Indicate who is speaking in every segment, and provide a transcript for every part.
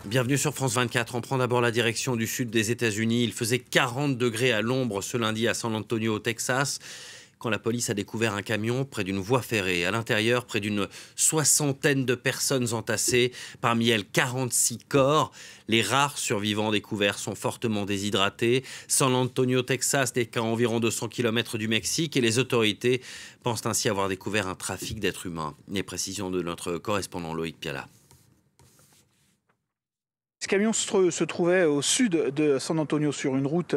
Speaker 1: Bienvenue sur France 24. On prend d'abord la direction du sud des États-Unis. Il faisait 40 degrés à l'ombre ce lundi à San Antonio, au Texas, quand la police a découvert un camion près d'une voie ferrée. À l'intérieur, près d'une soixantaine de personnes entassées, parmi elles 46 corps. Les rares survivants découverts sont fortement déshydratés. San Antonio, Texas, n'est qu'à environ 200 km du Mexique et les autorités pensent ainsi avoir découvert un trafic d'êtres humains. Les précisions de notre correspondant Loïc Piala.
Speaker 2: Ce camion se trouvait au sud de San Antonio sur une route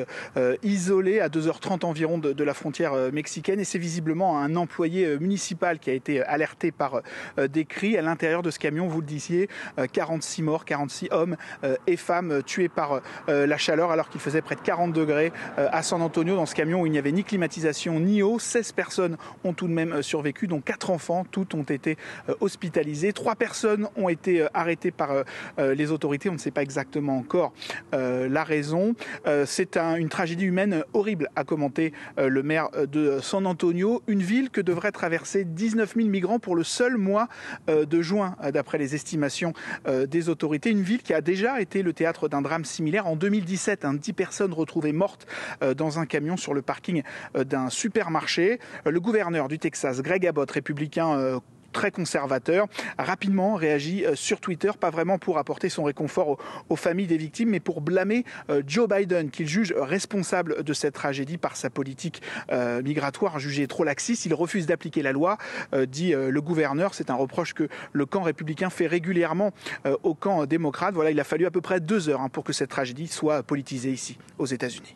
Speaker 2: isolée à 2h30 environ de la frontière mexicaine et c'est visiblement un employé municipal qui a été alerté par des cris. À l'intérieur de ce camion, vous le disiez, 46 morts, 46 hommes et femmes tués par la chaleur alors qu'il faisait près de 40 degrés à San Antonio. Dans ce camion où il n'y avait ni climatisation ni eau, 16 personnes ont tout de même survécu, dont 4 enfants, toutes ont été hospitalisées. 3 personnes ont été arrêtées par les autorités, on ne sait pas exactement encore la raison. C'est une tragédie humaine horrible, a commenté le maire de San Antonio, une ville que devrait traverser 19 000 migrants pour le seul mois de juin, d'après les estimations des autorités. Une ville qui a déjà été le théâtre d'un drame similaire en 2017, 10 personnes retrouvées mortes dans un camion sur le parking d'un supermarché. Le gouverneur du Texas, Greg Abbott, républicain très conservateur, a rapidement réagi sur Twitter, pas vraiment pour apporter son réconfort aux familles des victimes, mais pour blâmer Joe Biden, qu'il juge responsable de cette tragédie par sa politique migratoire jugée trop laxiste. Il refuse d'appliquer la loi, dit le gouverneur. C'est un reproche que le camp républicain fait régulièrement au camp démocrate. Voilà, il a fallu à peu près 2 heures pour que cette tragédie soit politisée ici, aux États-Unis.